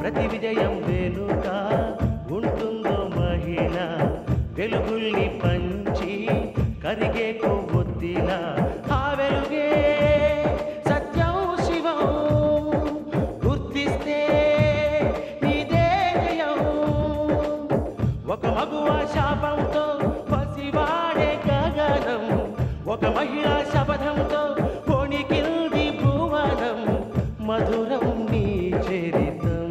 ప్రతి విజయం వెనుక ఉంటుందో మహిళ వెలుగుల్ని పంచి కరిగే కొవ్వొత్తిలా ఆ వెలుగే సత్యం శివం గుర్తిస్తే నీదే జయం ఒక మగువ శాపంతో పసివాడే గగనం ఒక మహిళా శపథంతో కొణికిల్ది భువనం మధురం నీ చరితం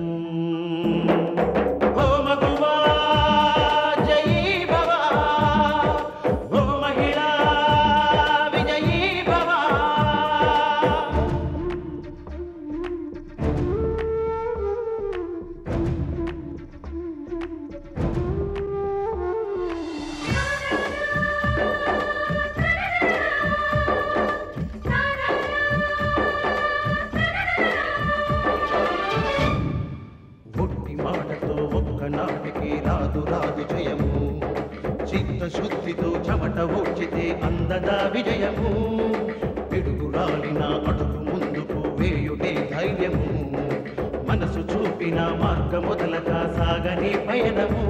ఓ మగువా జయీ భవ ఓ మహిళా విజయీ భవ మాటతో ఒక్కనాటికి రాదు రాదు జయము చిత్తశుద్ధితో చెమట ఓడ్చితే అందదా విజయము పిడుగురాలిన అడుగు ముందుకు వేయుటే ధైర్యము మనసు చూపిన మార్గ మొదలగా సాగని పయనము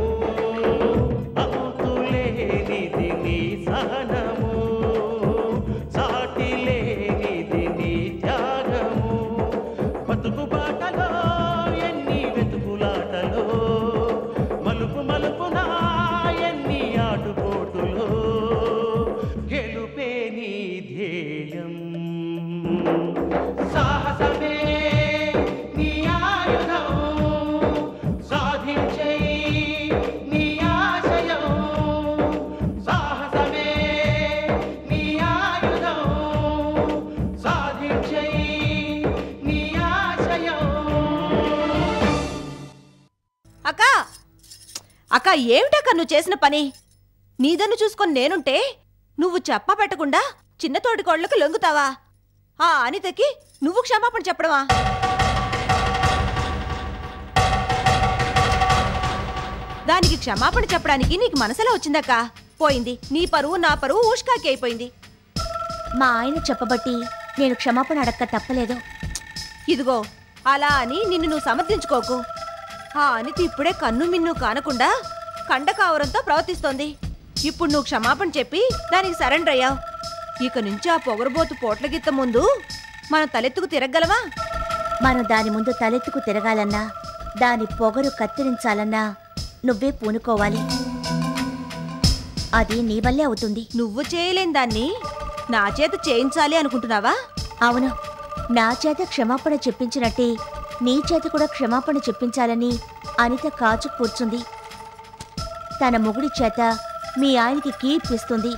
అంతులేనిది నీ సహనము సాటి లేనిది నీ త్యాగము బతుకు బాటలో మలుపు మలుపున ఎన్ని ఆటుపోటులో గెలుపే నీ ధ్యేయం సాహసమే నీ ఆయుధం సాధించే నీ ఆశయం సాహసమే నీ ఆయుధం సాధించే నీ ఆశయం అక్క అక్క ఏమిటక్క నువ్వు చేసిన పని నీదన్ను చూసుకొని నేనుంటే నువ్వు చెప్ప పెట్టకుండా చిన్న తోటి కోళ్లకు లొంగుతావా ఆ అనితకి నువ్వు క్షమాపణ చెప్పడమా దానికి క్షమాపణ చెప్పడానికి నీకు మనసులో వచ్చిందక్క పోయింది నీ పరువు నా పరువు ఊష్కాకి అయిపోయింది మా ఆయన చెప్పబట్టి నేను క్షమాపణ అడక్క తప్పలేదు ఇదిగో అలా అని నిన్ను నువ్వు సమర్థించుకోకు ఆ అనిత ఇప్పుడే కన్ను మిన్ను కానకుండా కండకావరంతో ప్రవర్తిస్తోంది ఇప్పుడు నువ్వు క్షమాపణ చెప్పి దానికి సరెండర్ అయ్యావు ఇక నుంచి ఆ పొగరబోతు పోట్ల గిత్త ముందు మనం తలెత్తుకు తిరగలవా మనం దాని ముందు తలెత్తుకు తిరగాలన్నా దాని పొగరు కత్తిరించాలన్నా నువ్వే పూనుకోవాలి అది నీ వల్లే అవుతుంది నువ్వు చేయలేని దాన్ని నా చేత చేయించాలి అనుకుంటున్నావా అవును నా చేత క్షమాపణ చెప్పించినట్టే నీ చేత కూడా క్షమాపణ చెప్పించాలని అనిత కాచు కూర్చుంది తన మొగుడి చేత మీ ఆయనకి కీ ఇప్పిస్తుంది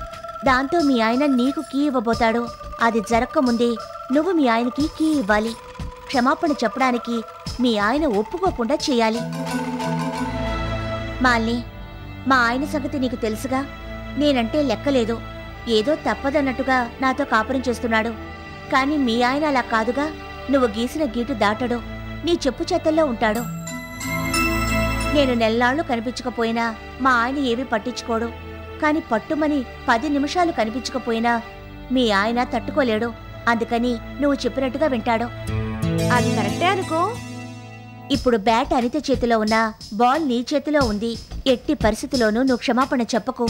దాంతో మీ ఆయన నీకు కీ ఇవ్వబోతాడు అది జరగకముందే నువ్వు మీ ఆయనకి కీ ఇవ్వాలి క్షమాపణ చెప్పడానికి మీ ఆయన ఒప్పుకోకుండా చేయాలి మాల్ని మా ఆయన సంగతి నీకు తెలుసుగా నేనంటే లెక్కలేదు ఏదో తప్పదన్నట్టుగా నాతో కాపురం చేస్తున్నాడు కానీ మీ ఆయన అలా కాదుగా నువ్వు గీసిన గీటు దాటడు నీ చెప్పు చేతల్లో ఉంటాడు నేను నెల్లాళ్ళు కనిపించకపోయినా మా ఆయన ఏమీ పట్టించుకోడు కాని పట్టుమని 10 నిమిషాలు కనిపించకపోయినా మీ ఆయన తట్టుకోలేడు అందుకని నువ్వు చెప్పినట్టుగా వింటాడు అది కరెక్టే అనుకో ఇప్పుడు బ్యాట్ అనిత చేతిలో ఉన్న బాల్ నీ చేతిలో ఉంది ఎట్టి పరిస్థితిలోనూ నువ్వు క్షమాపణ చెప్పకు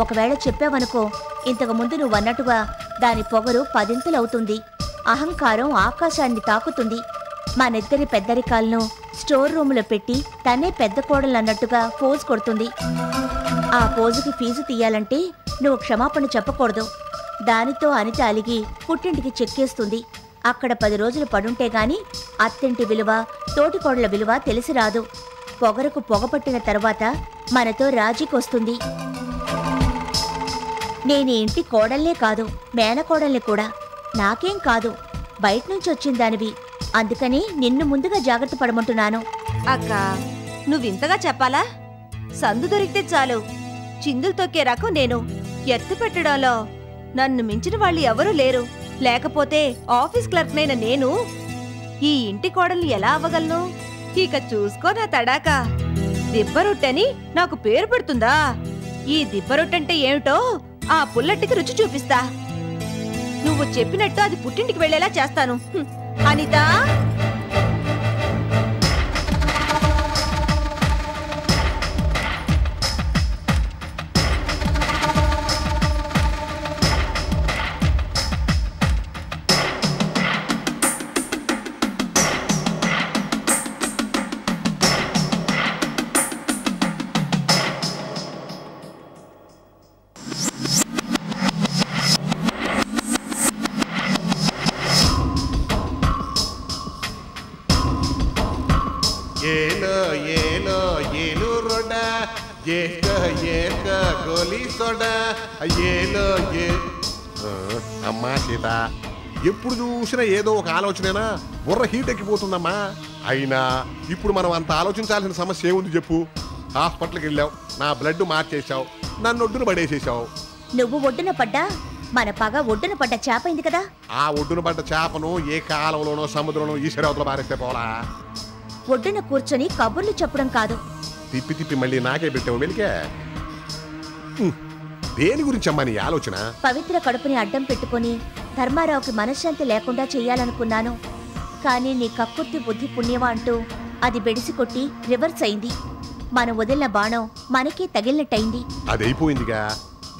ఒకవేళ చెప్పావనుకో ఇంతకు ముందు నువ్వు అన్నట్టుగా దాని పొగరు 10 అహంకారం ఆకాశాన్ని తాకుతుంది మనిద్దరి పెద్దరికాలను స్టోర్ రూములో పెట్టి తనే పెద్ద కోడలన్నట్టుగా పోజు కొడుతుంది ఆ పోజుకి ఫీజు తీయాలంటే నువ్వు క్షమాపణ చెప్పకూడదు దానితో అనిత అలిగి పుట్టింటికి చెక్కేస్తుంది అక్కడ 10 రోజులు పడుంటే గాని అత్తింటి విలువ తోటికోడల విలువ తెలిసి రాదు పొగరకు పొగపట్టిన తర్వాత మనతో రాజీకొస్తుంది నేనీ ఇంటి కోడల్నే కాదు మేనకోడల్ని కూడా నాకేం కాదు బయటనుంచి వచ్చిందానివి అందుకని నిన్ను ముందుగా జాగ్రత్త పడమంటున్నాను అక్క నువ్వింతగా చెప్పాలా సందు దొరికితే చాలు చిందులు తొక్కే రకం నేను ఎత్తు పెట్టడంలో నన్ను మించిన వాళ్ళు ఎవరూ లేరు లేకపోతే ఆఫీస్ క్లర్క్ నైన నేను ఈ ఇంటి కోడల్ని ఎలా అవ్వగలను ఇక చూసుకో నా తడాక దిబ్బరొట్టని నాకు పేరు పెడుతుందా ఈ దిబ్బరొట్టంటే ఏమిటో ఆ పుల్లటికి రుచి చూపిస్తా నువ్వు చెప్పినట్టు అది పుట్టింటికి వెళ్లేలా చేస్తాను అనితా ఏలో ఏలో ఏలు రొడ ఏక ఏక గోలి సోడ ఏలో ఏ అమ్మా సీత ఎప్పుడు చూసినా ఏదో ఒక ఆలోచనేనా బుర్ర హీట్ ఎక్కిపోతుందమ్మా. అయినా ఇప్పుడు మనం అంత ఆలోచించాల్సిన సమస్య ఏముంది చెప్పు. హాస్పిటల్కి వెళ్ళావు, నా బ్లడ్ మార్చేసావు, నన్ను ఒడ్డున పడేసేసావు. నువ్వు ఒడ్డున పడ్డా మన పగ ఒడ్డున పడ్డ చేపైంది కదా. ఆ ఒడ్డున పడ్డ చేపను ఏ కాలంలోనో సముద్రంలో ఈశ్వరవతలో పారేస్తే పోలా. ఒడ్డున కూర్చొని కబుర్లు చెప్పడం కాదు. తిప్పి తిప్పి మళ్ళీ నాకే పెట్టావు వెలికే. దేని గురించి అమ్మా నీ ఆలోచన? పవిత్ర కడుపుని అడ్డం పెట్టుకుని ధర్మారావుకి మనశ్శాంతి లేకుండా చెయ్యాలనుకున్నాను. కానీ నీ కక్కుర్తి బుద్ధి పుణ్యమా అంటూ అది బెడిసి కొట్టి రివర్స్ అయింది. మనం వదిలిన బాణం మనకే తగిలినట్టయింది. అదైపోయిందిగా,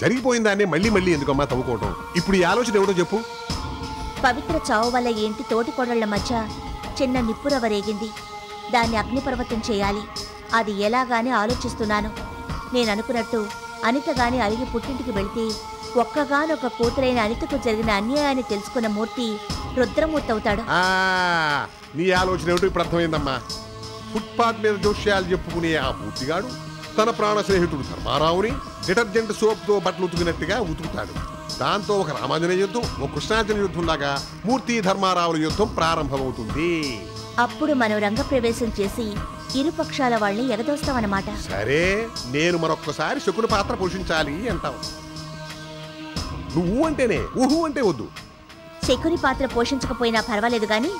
జరిగిపోయిందాన్ని మళ్ళీ మళ్ళీ ఎందుకమ్మా తవ్వుకోవటం? ఇప్పుడు ఈ ఆలోచన ఎవడో చెప్పు. పవిత్ర చావు వల్ల ఏంటి తోటి కోడళ్ల మధ్య చిన్న నిప్పురవ రేగింది. దాన్ని అగ్నిపర్వతం చేయాలి. అది ఎలాగాని ఆలోచిస్తున్నాను. నేననుకున్నట్టు అనితగాని అలిగి పుట్టింటికి వెళితే ఒక్కగానొక కూతురైన అనితకు జరిగిన అన్యాయాన్ని తెలుసుకున్న మూర్తి రుద్రమూర్తి అవుతాడు. నీ ఆలోచన ఏమిటో ఇప్పుడు అర్థమైందమ్మా. ఫుట్పాత్ మీద జోష్యాలు చెప్పుకునే ఆ మూర్తిగాడు తన ప్రాణ స్నేహితుడు ధర్మారావుని డిటర్జెంట్ సోప్తో బట్టలు ఉతుకున్నట్టుగా ఉతుకుతాడు. దాంతో ఒక రామాంజనేయ యుద్ధం, ఒక కృష్ణార్జున యుద్ధం లాగా మూర్తి ధర్మారావుల యుద్ధం ప్రారంభమవుతుంది. అప్పుడు మనం రంగప్రవేశం చేసి ఇరుపక్షాల వాళ్ళని ఎగదోస్తామన్నమాట. సరే, నేను మరొక్కసారి శకుని పాత్ర పోషించాలి అంటావు. నువ్వు అంటేనే, ఊహు అంటే వద్దు. శకుని పాత్ర పోషించకపోయినా పర్వాలేదు గాని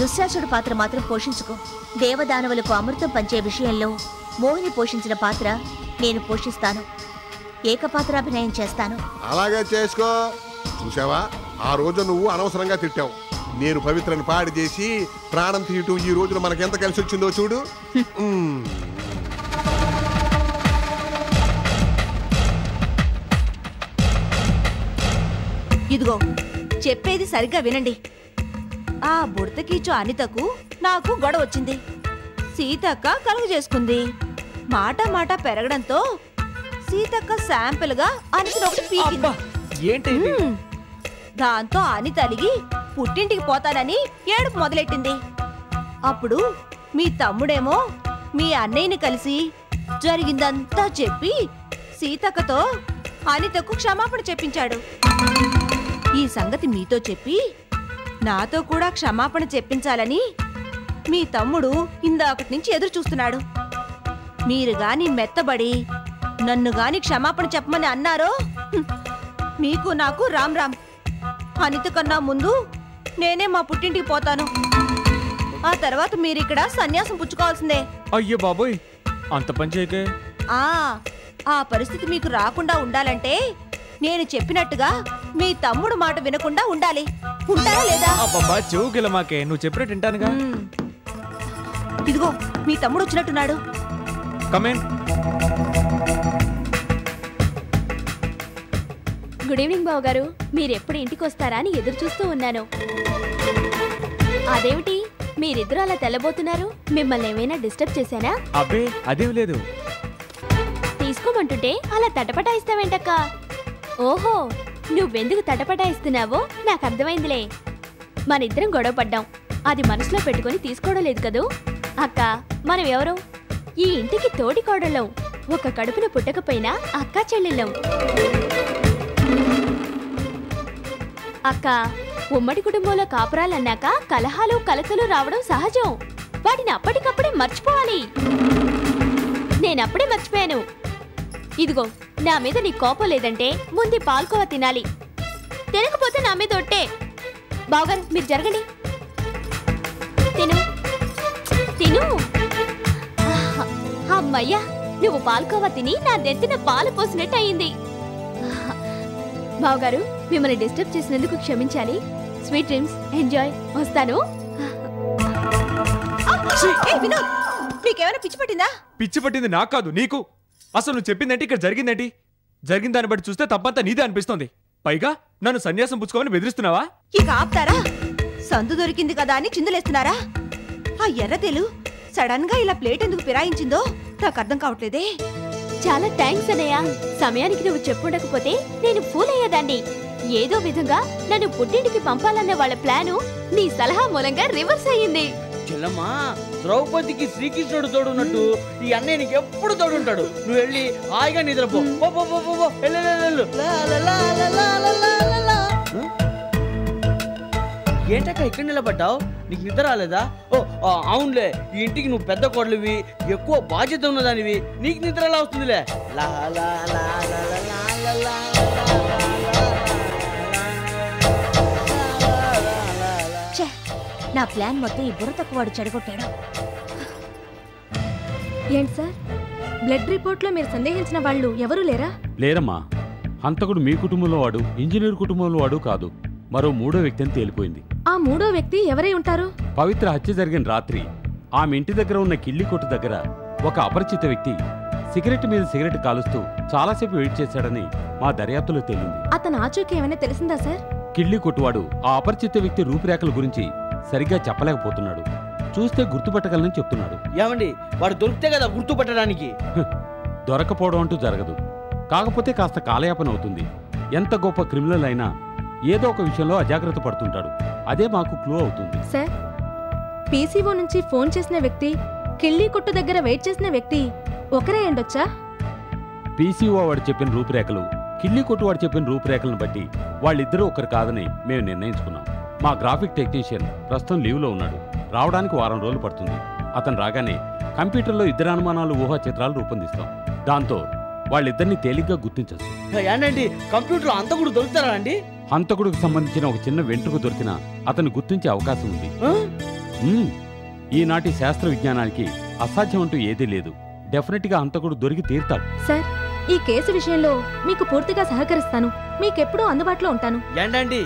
దుశ్శాసుడు పాత్ర మాత్రం పోషించుకో. దేవదానవులకు అమృతం పంచే విషయంలో మోహిని పోషించిన పాత్ర నేను పోషిస్తాను. ఏకపాత్రాభినయం చేస్తాను. అలాగే చేసుకో. చూసావా, ఆ రోజు నువ్వు అనవసరంగా తిట్టావు. నేను పవిత్రను పాడి చేసి ప్రాణం తీయటం ఈ రోజున మనకెంత కలిసి వచ్చిందో చూడు. ఇదిగో చెప్పేది సరిగ్గా వినండి. ఆ బుడతకీచు అనితకు నాకు గొడవ వచ్చింది. సీతక్క కలుగు చేసుకుంది. మాట మాట పెరగడంతో సీతక్క శాంపిల్ గా అనితను ఒకటి పీకింది. దాంతో అనిత అలిగి పుట్టింటికి పోతానని ఏడుపు మొదలెట్టింది. అప్పుడు మీ తమ్ముడేమో మీ అన్నయ్యని కలిసి జరిగిందంతా చెప్పి సీతక్కతో అనితకు క్షమాపణ చెప్పించాడు. ఈ సంగతి మీతో చెప్పి నాతో కూడా క్షమాపణ చెప్పించాలని మీ తమ్ముడు ఇందాకటి నుంచి ఎదురు చూస్తున్నాడు. మీరు గాని మెత్తబడి నన్ను గాని క్షమాపణ చెప్పమని అన్నారో మీకు నాకు రామ్ రామ్. అనిత కన్నా ముందు నేనే మా పుట్టింటికి పోతాను. ఆ తర్వాత మీరిక్కడ సన్యాసం పుచ్చుకోవాల్సిందే. అయ్యో బాబోయ్, అంత పని చేయకే. ఆ పరిస్థితి మీకు రాకుండా ఉండాలంటే నేను చెప్పినట్టుగా మీ తమ్ముడు మాట వినకుండా ఉండాలి. ఉంటారా లేదా? అబ్బబ్బా చెవుకిల మాకే, నువ్వు చెప్పినట్టు వింటానుగా. ఇదిగో మీ తమ్ముడు వచ్చినట్టున్నాడు. కమేన్. గుడ్ ఈవినింగ్ బావు గారు. మీరెప్పుడు ఇంటికి వస్తారా అని ఎదురు చూస్తూ ఉన్నాను. అదేమిటి మీరిద్దరు అలా తెల్లబోతున్నారు? మిమ్మల్ని ఏమైనా డిస్టర్బ్ చేశానా? అబ్బే అదేం లేదు. తీసుకోమంటుంటే అలా తటపటాయిస్తావేంటక్క? ఓహో, నువ్వెందుకు తటపటాయిస్తున్నావో నాకు అర్థమైందిలే. మనిద్దరం గొడవ పడ్డాం, అది మనసులో పెట్టుకుని తీసుకోవడం లేదు కదూ. అక్క, మనం ఎవరు? ఈ ఇంటికి తోటి కోడళ్ళం. ఒక కడుపున పుట్టకపోయినా అక్క చెల్లెళ్ళం. అక్క, ఉమ్మడి కుటుంబంలో కాపురాలన్నాక కలహాలు కలతలు రావడం సహజం. వాటిని అప్పటికప్పుడే మర్చిపోవాలి. నేనప్పుడే మర్చిపోయాను. ఇదిగో, నా మీద నీ కోపం లేదంటే ముందు పాల్కోవా తినాలి. తినకపోతే నా మీద ఒట్టే. బావగారు మీరు జరగండి. తిను తిను. అమ్మయ్యా, నువ్వు పాల్కోవా తిని నా నెత్తిన పాలు పోసినట్టు అయింది. బావగారు, మిమ్మల్ని డిస్టర్బ్ చేసినందుకు క్షమించాలి. Sweet dreams, enjoy. వస్తాను. నీకేమైనా పిచ్చి పట్టిందా? పిచ్చి పట్టింది నాకు కాదు, నీకు. అసలు నువ్వు చెప్పిందేంటి, ఇక్కడ జరిగిందేంటి? జరిగిన దాన్ని బట్టి చూస్తే తప్పంతా నీదే అనిపిస్తోంది. పైగా నన్ను సన్యాసం పుచ్చుకోమని బెదిరిస్తున్నావా? ఇక ఆపుతారా? సందు దొరికింది కదా అని చిందులేస్తున్నారా? ఆ ఎర్రతెలు సడన్ గా ఇలా ప్లేట్ ఎందుకు ఫిరాయించిందో నాకు అర్థం కావట్లేదే. చాలా థ్యాంక్స్ అన్నయ్య. సమయానికి నువ్వు చెప్పుండకపోతే నేను ఫూల్ అయ్యేదాన్ని. ఏదో విధంగా నన్ను పుట్టింటికి పంపాలన్న వాళ్ళ ప్లాను నీ సలహా మూలంగా రివర్స్ అయ్యింది. చెల్లమ్మా, ద్రౌపదికి శ్రీకృష్ణుడు తోడున్నట్టు ఈ అన్నయ్య నీకు ఎప్పుడు తోడుంటాడు. నువ్వు వెళ్ళి హాయిగా నిద్రపో. పో పో పో పో, వెళ్ళు. ఏంటక్క ఇక్కడ నిలబడ్డావు? నీకు నిద్ర రాలేదా? ఓ అవునులే, ఈ ఇంటికి నువ్వు పెద్ద కోడలివి, ఎక్కువ బాధ్యత ఉన్నదానివి, నీకు నిద్ర ఎలా వస్తుందిలే. నా ప్లాన్ మొత్తం ఈ బుర్ర తక్కువాడు చెడగొట్టాడు. ఏంటి సార్, బ్లడ్ రిపోర్ట్లో మీరు సందేహించిన వాళ్ళు ఎవరూ లేరా? లేరమ్మా. హంతకుడు మీ కుటుంబంలో వాడు, ఇంజనీర్ కుటుంబంలో వాడు కాదు, మరో మూడో వ్యక్తి అని తేలిపోయింది. ఆ మూడో వ్యక్తి ఎవరై ఉంటారు? పవిత్ర హత్య జరిగిన రాత్రి ఆమె ఇంటి దగ్గర ఉన్న కిల్లి కొట్టు దగ్గర ఒక అపరిచిత వ్యక్తి సిగరెట్ మీద సిగరెట్ కాలుస్తూ చాలాసేపు వెయిట్ చేశాడని మా దర్యాప్తులో తేలింది. అతను ఆచూకీ ఏమైనా తెలిసిందా సార్? కిల్లి కొట్టువాడు ఆ అపరిచిత వ్యక్తి రూపురేఖల గురించి సరిగ్గా చెప్పలేకపోతున్నాడు. చూస్తే గుర్తుపట్టగలనని చెప్తున్నాడు. ఏమండి, వాడు దొరికితే కదా గుర్తుపట్టడానికి. దొరకపోవడం అంటూ జరగదు. కాకపోతే కాస్త కాలయాపన అవుతుంది. ఎంత గొప్ప క్రిమినల్ అయినా ఏదో ఒక విషయంలో అజాగ్రత్త పడుతుంటాడు. అదే మాకు క్లూ అవుతుంది. సార్, పీసీఓ నుంచి ఫోన్ చేసిన వ్యక్తి, కిళ్ళీ కొట్టు దగ్గర వెయిట్ చేసిన వ్యక్తి ఒకరే ఉండొచ్చా? పీసీఓ వాడు చెప్పిన రూపురేఖలు, కిళ్ళీ కొట్టు వాడు చెప్పిన రూపురేఖలను బట్టి వాళ్ళిద్దరూ ఒకరు కాదని మేము నిర్ణయించుకున్నాం. మా గ్రాఫిక్ టెక్నీషియన్ ప్రస్తుతం లీవ్లో ఉన్నాడు. రావడానికి వారం రోజులు పడుతుంది. అతను రాగానే కంప్యూటర్లో ఇద్దరు అనుమానాలు, ఊహా చిత్రాలు రూపొందిస్తాం. దాంతో వాళ్ళిద్దరిని తేలిగ్గా గుర్తించచ్చు. ఏంటండి, కంప్యూటర్లో హంతకుడు దొరుకుతారా అండి? హంతకుడికి సంబంధించిన ఒక చిన్న వెంట్రుక దొరికినా అతను గుర్తించే అవకాశం ఉంది. ఈనాటి శాస్త్ర విజ్ఞానానికి అసాధ్యం అంటూ ఏదీ లేదు. డెఫినెట్ గా హంతకుడు దొరికి తీరుతాడు. సార్, ఈ కేసు విషయంలో మీకు పూర్తిగా సహకరిస్తాను. మీకెప్పుడూ అందుబాటులో ఉంటాను. ఏంటండి,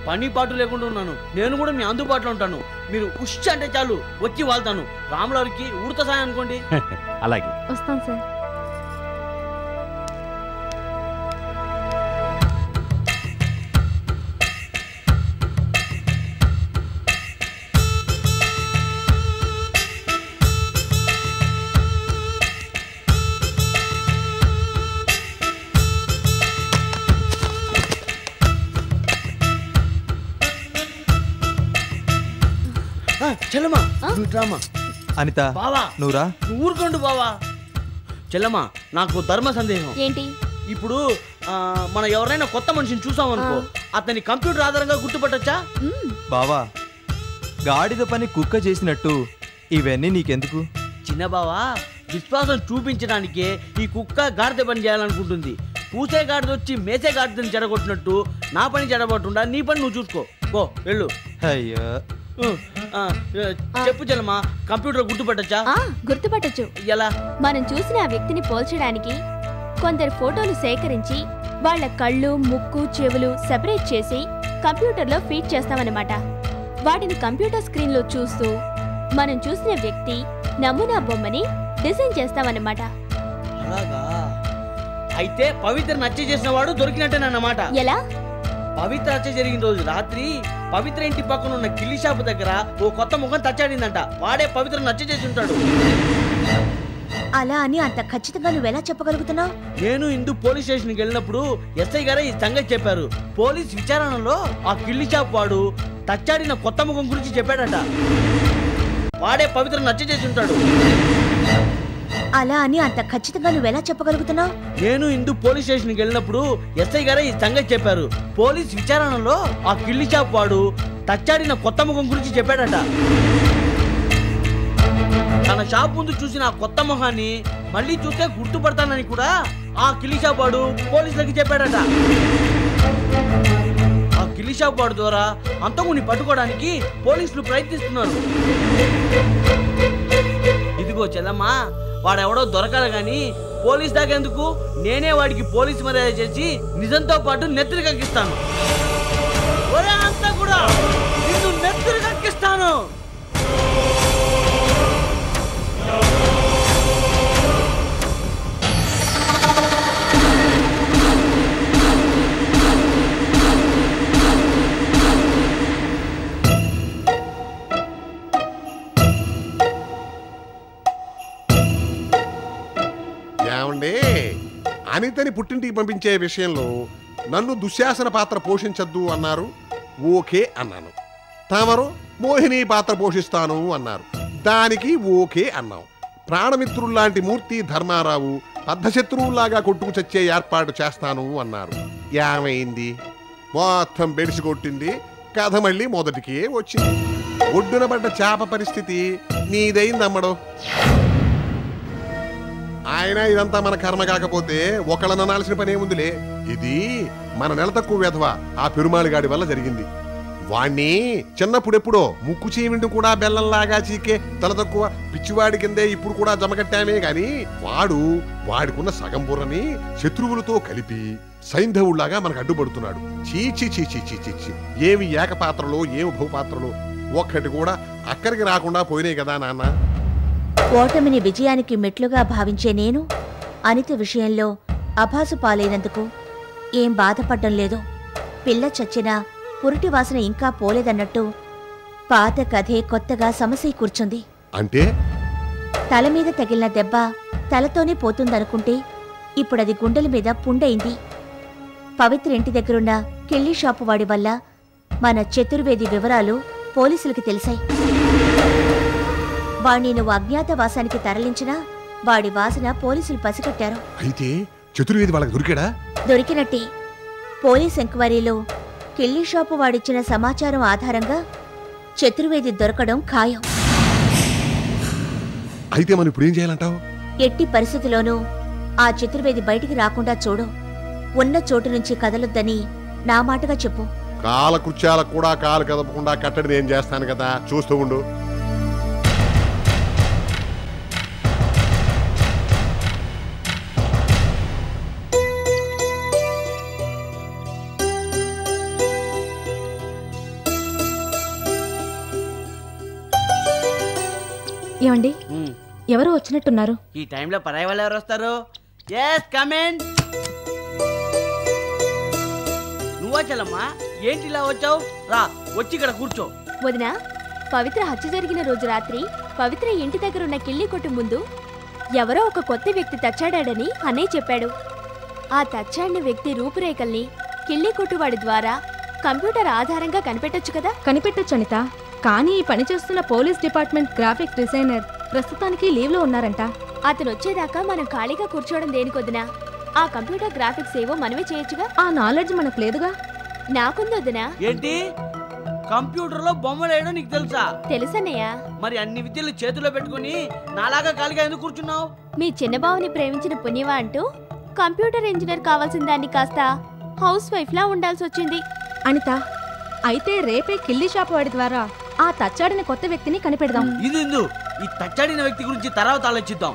పని పాటు లేకుండా ఉన్నాను. నేను కూడా మీ అందుబాటులో ఉంటాను. మీరు ఉష్ అంటే చాలు వచ్చి వాళ్తాను. రాములవారికి ఉడత సాయం అనుకోండి. అలాగే వస్తాను సార్. చెల్లమ్మా, నువ్వు అనిత, బావా నువ్వురా. నువ్వు ఊరుకోండు బావా. చెల్లమ్మా, నాకు ధర్మ సందేహం. ఏంటి? ఇప్పుడు మనం ఎవరైనా కొత్త మనిషిని చూసామనుకో, అతని కంప్యూటర్ ఆధారంగా గుర్తుపట్టొచ్చా? బావా, గాడిద పని కుక్క చేసినట్టు ఇవన్నీ నీకెందుకు? చిన్న బావా, విశ్వాసం చూపించడానికే ఈ కుక్క గాడిద పని చేయాలనుకుంటుంది. పూసే గాడిద వచ్చి మేసే గాడిదని చెడగొట్టినట్టు నా పని చెడగొట్టుండా, నీ పని నువ్వు చూసుకో. పో వెళ్ళు. అయ్యో, చెప్పు చెల్లమ్మా, కంప్యూటర్ గుర్తుపట్టొచ్చా? గుర్తుపట్టొచ్చు. ఎలా? మనం చూసిన ఆ వ్యక్తిని పోల్చడానికి కొందరు ఫోటోలు సేకరించి వాళ్ళ కళ్ళు, ముక్కు, చెవులు సెపరేట్ చేసి కంప్యూటర్లో ఫీడ్ చేస్తామన్నమాట. వాటిని కంప్యూటర్ స్క్రీన్లో చూస్తూ మనం చూసిన వ్యక్తి నమూనా బొమ్మని డిజైన్ చేస్తామన్నమాట. అలాగా? అయితే పవిత్ర హత్య చేసిన వాడు దొరికినట్టేనన్నమాట. ఎలా? పవిత్ర హత్య జరిగిన రోజు రాత్రి పవిత్ర ఇంటి పక్కన ఉన్న కిల్లి షాప్ దగ్గర ఓ కొత్త ముఖం తచ్చాడిందంట. వాడే పవిత్ర హత్య చేసి ఉంటాడు. అలా అని అంత ఖచ్చితంగా నువ్వెలా చెప్పగలుగుతున్నావు? నేను ఇందు పోలీస్ స్టేషన్కి వెళ్ళినప్పుడు ఎస్ఐ గారే ఈ సంగతి చెప్పారు. పోలీస్ విచారణలో ఆ కిల్లి షాప్ వాడు తచ్చాడిన కొత్త ముఖం గురించి చెప్పాడట. వాడే పవిత్ర హత్య చేసి ఉంటాడు. అలా అని అంత ఖచ్చితంగా నువ్వెలా చెప్పగలుగుతున్నావు? నేను ఇందు పోలీస్ స్టేషన్కి వెళ్ళినప్పుడు ఎస్ఐ గారే ఈ సంగతి చెప్పారు. పోలీస్ విచారణలో ఆ కిల్లి షాప్ వాడు తచ్చాడిన కొత్త ముఖం గురించి చెప్పాడట. తన షాప్ ముందు చూసిన ఆ కొత్త ముఖాన్ని మళ్ళీ చూస్తే గుర్తుపడతానని కూడా ఆ కిల్లి షాప్ వాడు పోలీసులకి చెప్పాడట. ఆ కిల్లి షాప్ వాడు ద్వారా అంతకుని పట్టుకోవడానికి పోలీసులు ప్రయత్నిస్తున్నారు. ఇదిగో చెల్లమ్మా, వాడెవడో దొరకాలి గాని పోలీస్ దాకెందుకు, నేనే వాడికి పోలీస్ మర్యాద చేసి నిజంతో పాటు నెత్తిని కక్కిస్తాను. ఒరే అంతా కూడా నిన్ను నెత్తిని కక్కిస్తాను. ఏమండి, అనితని పుట్టింటికి పంపించే విషయంలో నన్ను దుశ్శాసన పాత్ర పోషించద్దు అన్నారు. ఓకే అన్నాను. తమరు మోహిని పాత్ర పోషిస్తాను అన్నారు. దానికి ఓకే అన్నాం. ప్రాణమిత్రుల్లాంటి మూర్తి ధర్మారావు అర్ధశత్రువులాగా కొట్టుకు చచ్చే ఏర్పాటు చేస్తాను అన్నారు. ఏమైంది? మొత్తం బెడిసి కొట్టింది. కథ మళ్ళీ మొదటికే వచ్చింది. ఒడ్డున పడ్డ చేప పరిస్థితి నీదైందమ్మడు. ఆయన ఇదంతా మన కర్మ కాకపోతే ఒకళ్ళని అనాల్సిన పని ఏముందిలే. ఇది మన నెల తక్కువ వెధవ ఆ పెరుమాళిగాడి వల్ల జరిగింది. వాణ్ణి చిన్నప్పుడెప్పుడో ముక్కు చీమింటి కూడా బెల్లంలాగా చీకే తల తక్కువ పిచ్చివాడి కిందే ఇప్పుడు కూడా జమకట్టామే గాని వాడికున్న సగం బుర్రని శత్రువులతో కలిపి సైంధవుళ్లాగా మనకు అడ్డుపడుతున్నాడు. చీచి చీచి చీచి ఏమి ఏకపాత్రలో ఏమి బహుపాత్రలో ఒక్కటి కూడా అక్కడికి రాకుండా పోయినాయి కదా నాన్న. ఓటమిని విజయానికి మెట్లుగా భావించే నేను అనిత విషయంలో అభాసు పాలైనందుకు ఏం బాధపడ్డం లేదు. పిల్ల చచ్చినా పురిటి వాసన ఇంకా పోలేదన్నట్టు పాత కథే కొత్తగా సమస్య కూర్చుంది. అంటే తల మీద తగిలిన దెబ్బ తలతోనే పోతుందనుకుంటే ఇప్పుడది గుండెల మీద పుండైంది. పవిత్ర ఇంటి దగ్గరున్న కిళ్ళీ షాపు వాడి వల్ల మన చతుర్వేది వివరాలు పోలీసులకి తెలిసాయి. వాణ్ణి నువ్వు అజ్ఞాతవాసానికి తరలించినా వాడి వాసన పోలీసులు పసిగట్టారు. అయితే చతుర్వేది వాళ్ళకి దొరికాడా? దొరికినట్టే. పోలీస్ ఎంక్వైరీలో కిళ్ళీ షాపు వాడిచ్చిన సమాచారం ఆధారంగా చతుర్వేది దొరకడం ఖాయం. అయితే మనం ఇప్పుడు ఏం చేయాలంటావు? ఎట్టి పరిస్థితిలోనూ ఆ చతుర్వేది బయటికి రాకుండా చూడు. ఉన్న చోటు నుంచి కదలొద్దని నా మాటగా చెప్పు. కాలకృత్యాలకు కూడా కాలు కదపకుండా కట్టడి నేను చేస్తాను కదా, చూస్తూ ఉండు. ఏమండి ఎవరో వచ్చినట్టున్నారు. ఈ టైంలో పరాయి వాళ్ళు ఎవరు వస్తారు? Yes come in. నువ్వా చెల్లమ్మా? ఏంటి ఇలా వచ్చావు? రా వచ్చి ఇక్కడ కూర్చో. వదినా, పవిత్ర హత్య జరిగిన రోజు రాత్రి పవిత్ర ఇంటి దగ్గర ఉన్న కిళ్ళి కొట్టు ముందు ఎవరో ఒక కొత్త వ్యక్తి తచ్చాడాడని అన్నయ్య చెప్పాడు. ఆ తచ్చాడిన వ్యక్తి రూపురేఖల్ని కిళ్ళి కొట్టువాడి ద్వారా కంప్యూటర్ ఆధారంగా కనిపెట్టొచ్చు కదా? కనిపెట్టొచ్చు అనిత. కానీ ఈ పని చేస్తున్న పోలీస్ డిపార్ట్మెంట్ గ్రాఫిక్స్ డిజైనర్ ప్రస్తుతానికి లీవ్లో ఉన్నారంట. అతను వచ్చేదాకా మనం ఖాళీగా కూర్చోవడం దేనికొద్దునా? ఆ కంప్యూటర్ గ్రాఫిక్స్ ఏవో మనమే చేయొచ్చుగా. ఆ నాలెడ్జ్ మనకు లేదుగా. నాకుందొద్దునా? ఏంటి కంప్యూటర్ లో బొమ్మలు వేయడం నీకు తెలుసా? తెలుసన్నయ్య. మరి అన్ని విద్యలు చేతిలో పెట్టుకుని నాలాగా ఖాళీగా ఎందుకు కూర్చున్నావు? మీ చిన్నబావుని ప్రేమించిన పుణ్యవా అంటూ కంప్యూటర్ ఇంజనీర్ కావాల్సిన దాన్ని కాస్త హౌస్ వైఫ్ లా ఉండాల్సి వచ్చింది. అనిత, అయితే రేపే కిళ్ళీ షాప్ వాడి ద్వారా ఆ తచ్చాడిన కొత్త వ్యక్తిని కనిపెడదాం. ఇది ఈ తచ్చాడిన వ్యక్తి గురించి తర్వాత ఆలోచిద్దాం.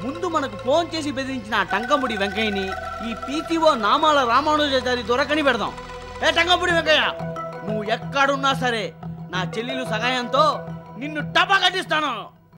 ముందు మనకు ఫోన్ చేసి బెదిరించిన ఆ టంకముడి వెంకయ్యని ఈ పీటీఓ నామాల రామానుజాచారి దొరకని పెడదాం. ఏ టంకముడి వెంకయ్య, నువ్వు ఎక్కడున్నా సరే నా చెల్లెలు సహాయంతో నిన్ను టపా కట్టిస్తాను.